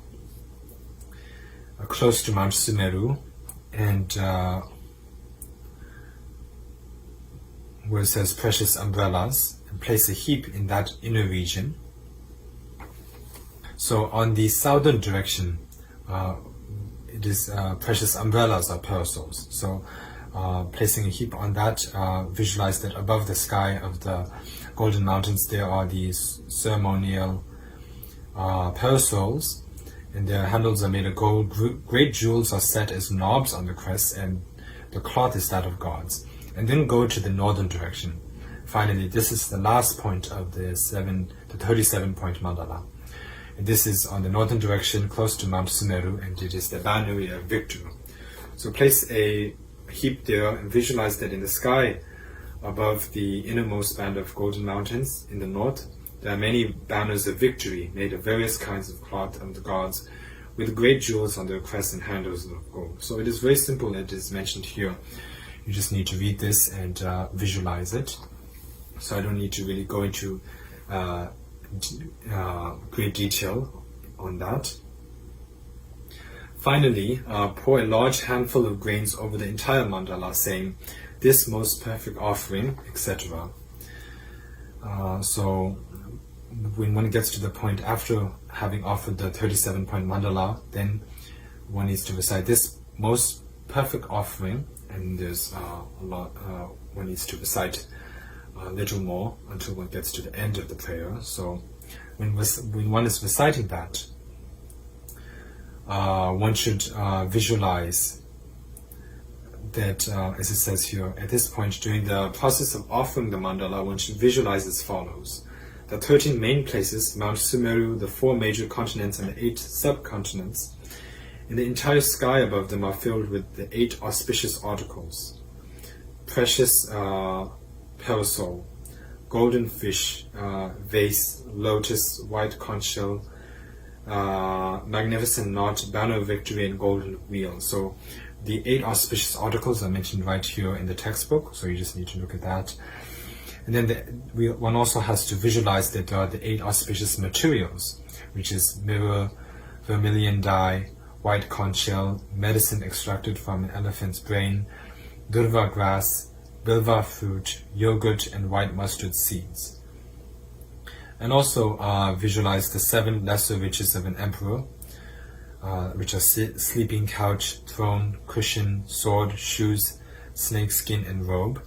close to Mount Sumeru, and where it says precious umbrellas, and place a heap in that inner region. So on the southern direction, it is precious umbrellas or parasols. So placing a heap on that, visualize that above the sky of the Golden Mountains there are these ceremonial parasols, and their handles are made of gold. Great jewels are set as knobs on the crest, and the cloth is that of gods. And then go to the northern direction. Finally, this is the last point of the 37-point mandala. And this is on the northern direction, close to Mount Sumeru, and it is the boundary of victory. So place a heap there and visualize that in the sky above the innermost band of Golden Mountains in the north, there are many banners of victory made of various kinds of cloth of the gods, with great jewels on their crests and handles of gold. So it is very simple. It is mentioned here. You just need to read this and visualize it. So I don't need to really go into great detail on that. Finally, pour a large handful of grains over the entire mandala, saying, "This most perfect offering," etc. So when one gets to the point after having offered the 37-point mandala, then one needs to recite this most perfect offering, and there's a lot. One needs to recite a little more until one gets to the end of the prayer. So when one is reciting that, one should visualize that, as it says here, at this point during the process of offering the mandala, one should visualize as follows: the 13 main places, Mount Sumeru, the 4 major continents and the 8 subcontinents, and the entire sky above them are filled with the 8 auspicious articles: precious parasol, golden fish, vase, lotus, white conch shell, magnificent knot, banner of victory, and golden wheel. So the 8 auspicious articles are mentioned right here in the textbook, so you just need to look at that. And then one also has to visualize that there are the 8 auspicious materials, which is mirror, vermilion dye, white conch shell, medicine extracted from an elephant's brain, durva grass, bilva fruit, yogurt, and white mustard seeds. And also visualize the 7 lesser riches of an emperor, which are sleeping couch, throne, cushion, sword, shoes, snake skin, and robe.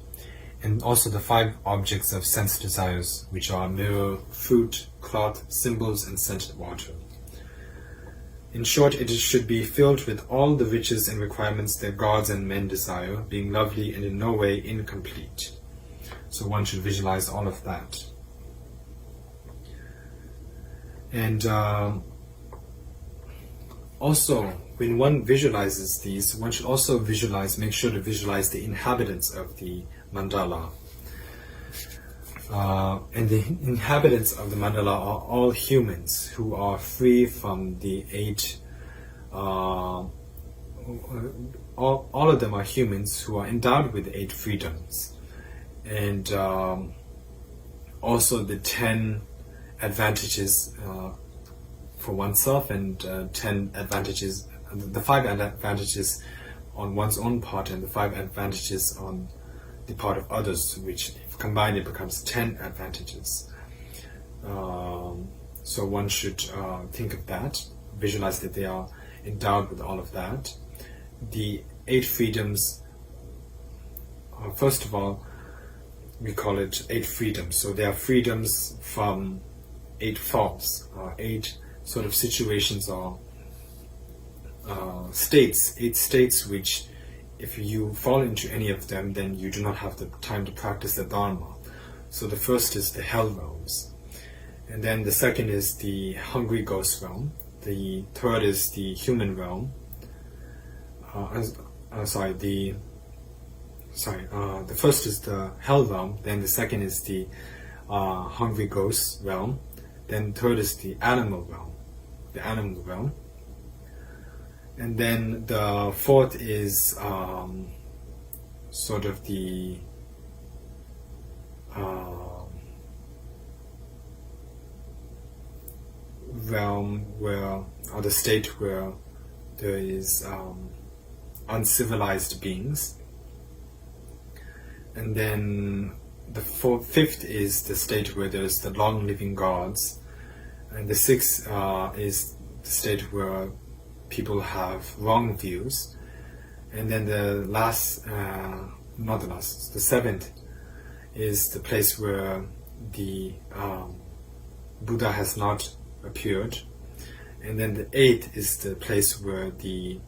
and also the 5 objects of sense desires, which are mirror, fruit, cloth, symbols, and scented water. In short, it should be filled with all the riches and requirements that gods and men desire, being lovely and in no way incomplete. So one should visualize all of that. And also, when one visualizes these, one should also make sure to visualize the inhabitants of the mandala. And the inhabitants of the mandala are all humans who are free from the 8, all of them are humans who are endowed with 8 freedoms. And also the 10 advantages for oneself, and 10 advantages, the 5 advantages on one's own part, and the 5 advantages on the part of others, which if combined it becomes 10 advantages. So one should think of that, visualize that they are endowed with all of that. The 8 freedoms, first of all, we call it 8 freedoms. So they are freedoms from 8 faults, 8 sort of situations or states, 8 states which, if you fall into any of them, then you do not have the time to practice the Dharma. So the first is the hell realms, and then the second is the hungry ghost realm. The third is the human realm. The first is the hell realm. Then the second is the hungry ghost realm. Then third is the animal realm. And then the fourth is sort of the realm where, or the state where there is uncivilized beings. And then the fifth is the state where there is the long-living gods. And the sixth is the state where people have wrong views. And then the seventh is the place where the Buddha has not appeared. And then the 8th is the place where the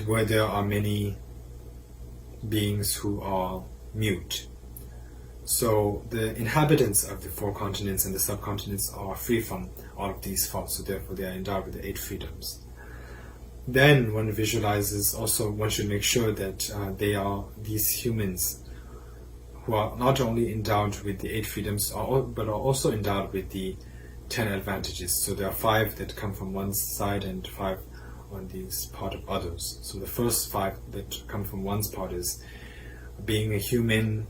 where there are many beings who are mute. So the inhabitants of the 4 continents and the subcontinents are free from all of these faults, so therefore they are endowed with the 8 freedoms. Then one visualizes, also one should make sure that they are these humans who are not only endowed with the 8 freedoms, but are also endowed with the 10 advantages. So there are 5 that come from one side and 5 on the part of others. So the first 5 that come from one's part is being a human,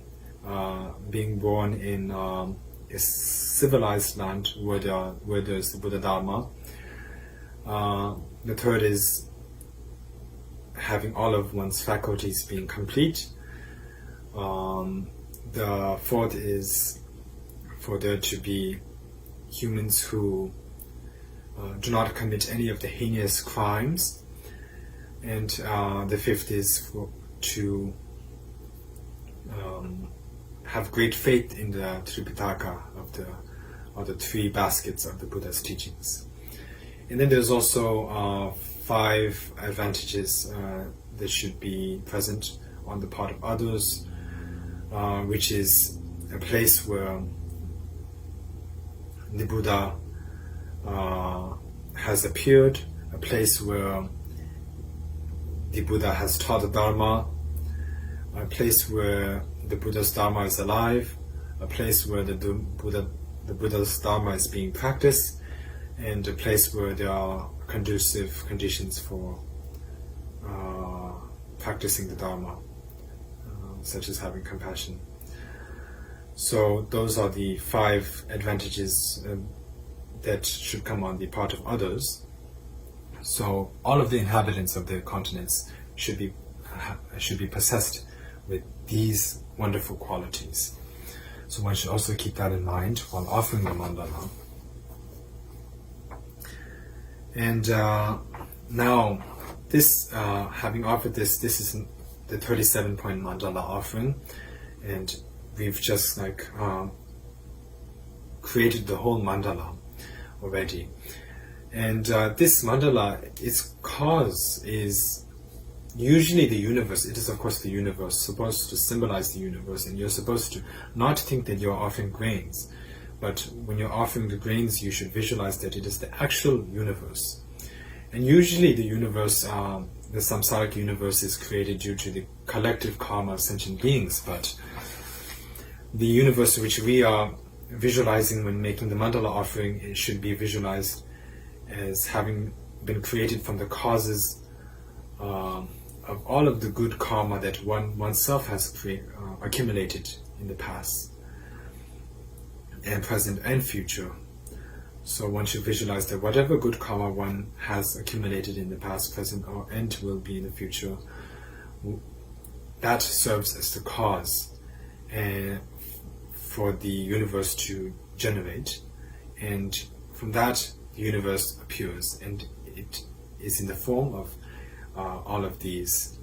being born in a civilized land where there's the Buddha Dharma. The third is having all of one's faculties being complete. The fourth is for there to be humans who do not commit any of the heinous crimes. And the fifth is to have great faith in the Tripitaka or the 3 baskets of the Buddha's teachings. And then there's also 5 advantages that should be present on the part of others, which is a place where the Buddha has appeared, a place where the Buddha has taught the Dharma, a place where the Buddha's Dharma is alive, a place where the Buddha's Dharma is being practiced, and a place where there are conducive conditions for practicing the Dharma, such as having compassion. So those are the 5 advantages that should come on the part of others. So all of the inhabitants of the continents should be possessed with these wonderful qualities. So one should also keep that in mind while offering the mandala. And now, this having offered this is the 37-point mandala offering, and we've just created the whole mandala already. And this mandala, its cause is usually the universe. It is, of course, the universe, supposed to symbolize the universe, and you're supposed to not think that you're offering grains, but when you're offering the grains, you should visualize that it is the actual universe. And usually the universe, the samsaric universe, is created due to the collective karma of sentient beings, but the universe which we are visualizing when making the mandala offering, it should be visualized as having been created from the causes of all of the good karma that oneself has accumulated in the past and present and future. So one should visualize that whatever good karma one has accumulated in the past, present, and will be in the future, that serves as the cause for the universe to generate, and from that the universe appears, and it is in the form of all of these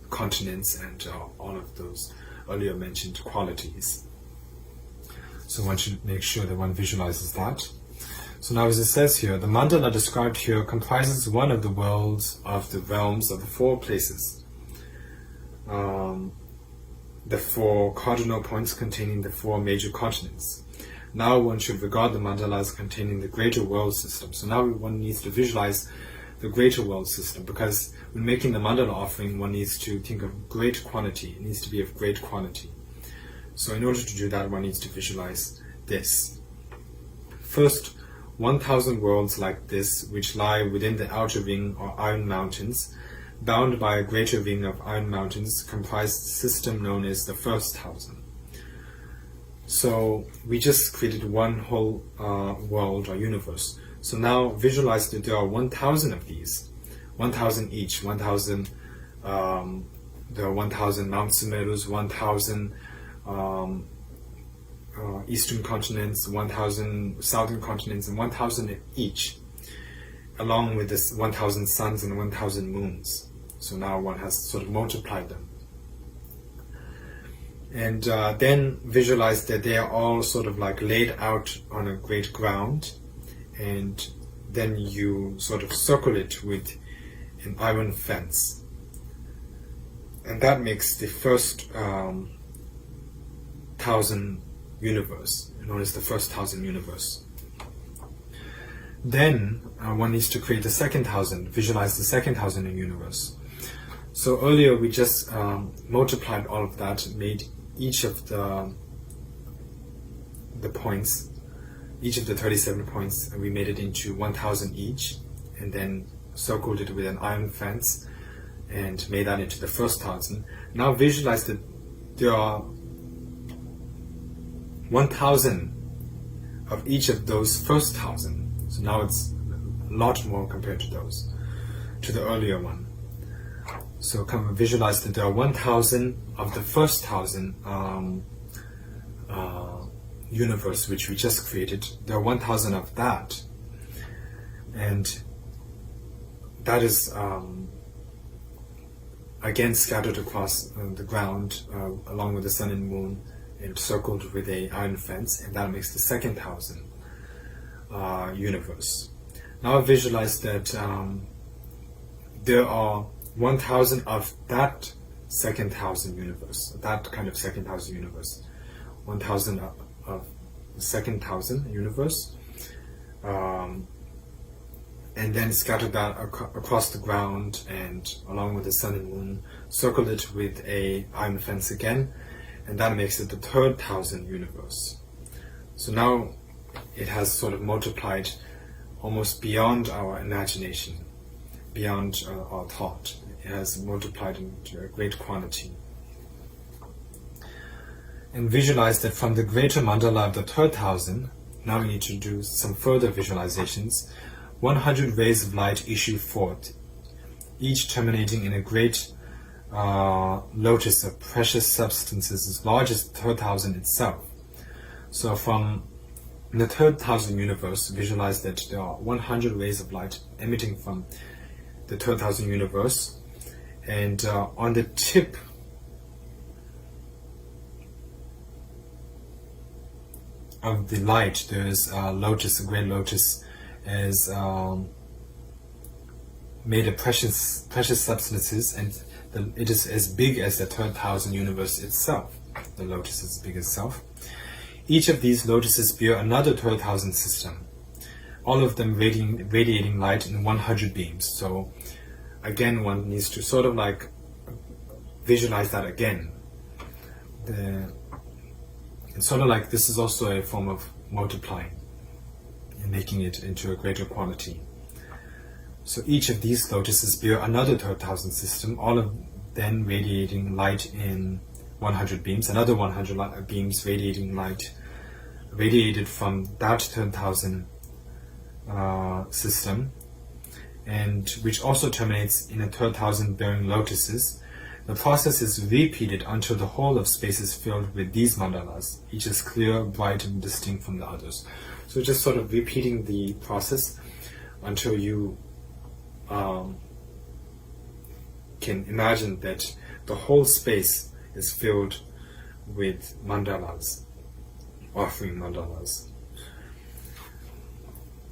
continents and all of those earlier mentioned qualities. So one should make sure that one visualizes that. So now, as it says here, the mandala described here comprises one of the worlds of the realms of the four places, the four cardinal points containing the four major continents. Now one should regard the mandala as containing the greater world system. So now one needs to visualize the greater world system, because when making the mandala offering, one needs to think of great quantity. It needs to be of great quantity. So in order to do that, one needs to visualize this. First, 1,000 worlds like this, which lie within the outer ring or iron mountains, bound by a greater ring of iron mountains, comprise the system known as the first 1,000. So we just created one whole world or universe. So now visualize that there are 1,000 of these, 1,000 each, 1,000, there are 1,000 Mount Sumerus, 1,000 eastern continents, 1,000 southern continents, and 1,000 each, along with this 1,000 suns and 1,000 moons. So now one has sort of multiplied them. And then visualize that they are all sort of like laid out on a great ground, and then you sort of circle it with an iron fence. And that makes the first 1,000 universe, known as the first 1,000 universe. Then one needs to create the second 1,000, visualize the second 1,000 in universe. So earlier we just multiplied all of that, made each of the points, each of the 37 points, and we made it into 1,000 each, and then circled it with an iron fence and made that into the first 1,000. Now visualize that there are 1,000 of each of those first 1,000. So now it's a lot more compared to the earlier one. So come and visualize that there are 1,000 of the first 1,000 universe which we just created. There are 1,000 of that, and that is again scattered across the ground along with the sun and moon, and circled with a iron fence, and that makes the second 1,000 universe. Now visualize that there are 1,000 of that second 1,000 universe, that kind of second 1,000 universe, 1,000 of the second 1,000 universe, and then scatter that across the ground and along with the sun and moon, circle it with a iron fence again, and that makes it the third 1,000 universe. So now it has sort of multiplied almost beyond our imagination, beyond our thought. It has multiplied into a great quantity. And visualize that from the greater mandala of the third 1,000, now we need to do some further visualizations. 100 rays of light issue forth, each terminating in a great lotus of precious substances as large as the third 1,000 itself. So from the third 1,000 universe, visualize that there are 100 rays of light emitting from the third 1,000 universe, And on the tip of the light, there's a lotus, a great lotus, is made of precious substances, and it is as big as the 3,000 universe itself. The lotus is big itself. Each of these lotuses bear another 12,000 system, all of them radiating light in 100 beams. So again, one needs to sort of like visualize that again. It's sort of like this is also a form of multiplying and making it into a greater quality. So each of these lotuses bear another 12,000 system, all of them radiating light in 100 beams, another 100 beams radiating light, radiated from that 10,000 system, and which also terminates in a 12,000 bearing lotuses. The process is repeated until the whole of space is filled with these mandalas. Each is clear, bright, and distinct from the others. So just sort of repeating the process until you can imagine that the whole space is filled with mandalas, offering mandalas.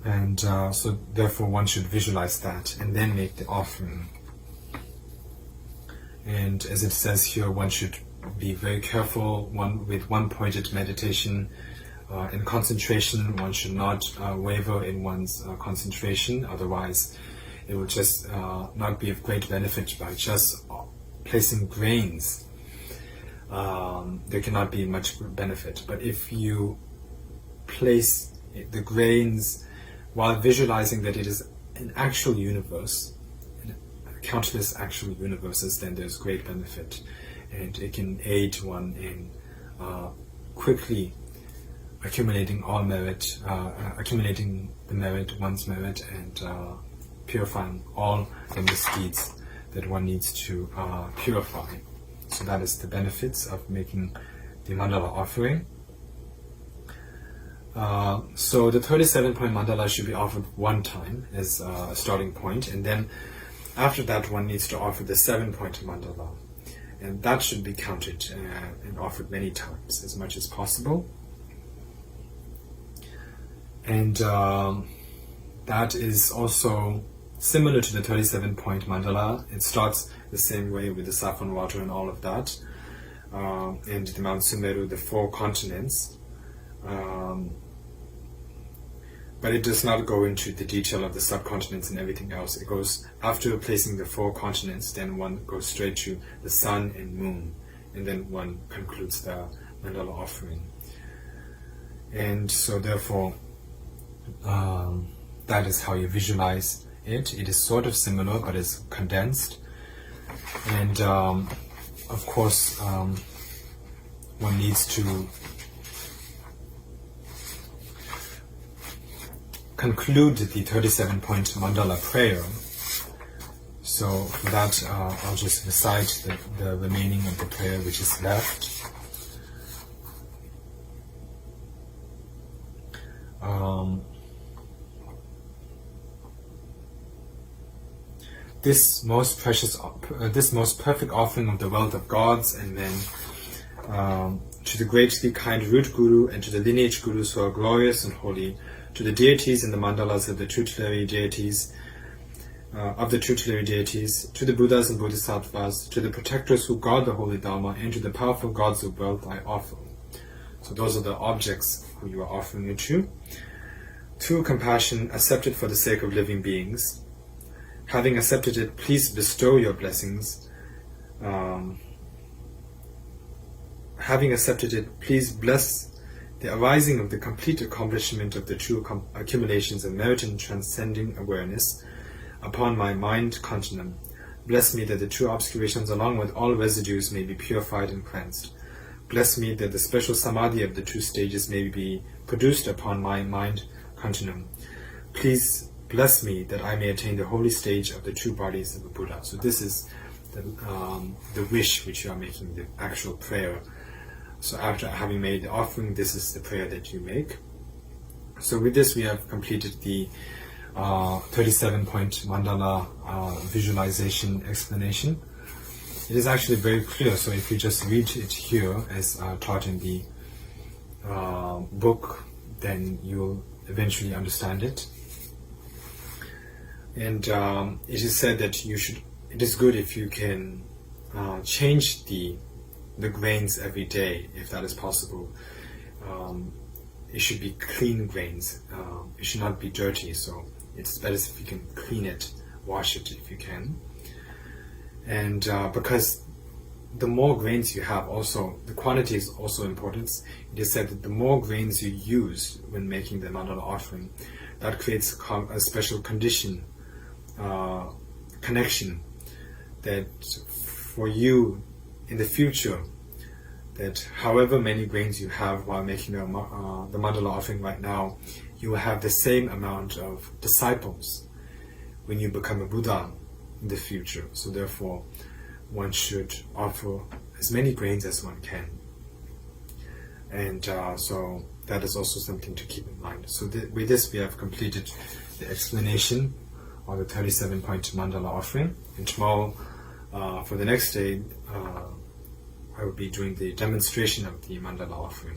And so therefore one should visualize that and then make the offering. And as it says here, one should be very careful with one-pointed meditation and concentration. One should not waver in one's concentration, otherwise it will just not be of great benefit. By just placing grains, there cannot be much benefit. But if you place the grains while visualizing that it is an actual universe, countless actual universes, then there's great benefit, and it can aid one in quickly accumulating all merit, accumulating the merit, one's merit, and purifying all the misdeeds that one needs to purify. So that is the benefits of making the mandala offering. So the 37-point mandala should be offered one time as a starting point, and then after that one needs to offer the 7-point mandala, and that should be counted and offered many times, as much as possible. And that is also similar to the 37-point mandala. It starts the same way with the saffron water and all of that, and the Mount Sumeru, the 4 continents. But it does not go into the detail of the subcontinents and everything else. It goes, after placing the 4 continents, then one goes straight to the sun and moon, and then one concludes the mandala offering. And so therefore, that is how you visualize it. It is sort of similar, but it's condensed. And of course, one needs to conclude the 37-point mandala prayer. So for that, I'll just recite the remaining of the prayer which is left. This most perfect offering of the wealth of gods and men, to the greatly kind root guru and to the lineage gurus who are glorious and holy, to the deities and the mandalas of the tutelary deities, to the Buddhas and Bodhisattvas, to the protectors who guard the holy Dharma, and to the powerful gods of wealth I offer. So those are the objects who you are offering it to. True compassion, accepted for the sake of living beings. Having accepted it, please bestow your blessings. Having accepted it, please bless the arising of the complete accomplishment of the true accumulations of merit and transcending awareness upon my mind continuum. Bless me that the true obscurations along with all residues may be purified and cleansed. Bless me that the special samadhi of the two stages may be produced upon my mind continuum. Please bless me that I may attain the holy stage of the true bodies of the Buddha. So this is the wish which you are making, the actual prayer. So after having made the offering, this is the prayer that you make. So with this we have completed the 37-point mandala visualization explanation. it is actually very clear. So if you just read it here as taught in the book, then you'll eventually understand it. And it is said that it is good if you can change the grains every day, if that is possible. It should be clean grains. It should not be dirty, so it's better if you can clean it, wash it if you can. And because the more grains you have, also the quantity is also important. It is said that the more grains you use when making the mandala offering, that creates a special connection that for you in the future, that however many grains you have while making the mandala offering right now, you will have the same amount of disciples when you become a Buddha in the future. So therefore, one should offer as many grains as one can. And so that is also something to keep in mind. So with this, we have completed the explanation of the 37-point mandala offering. And tomorrow, for the next day, I will be doing the demonstration of the mandala offering.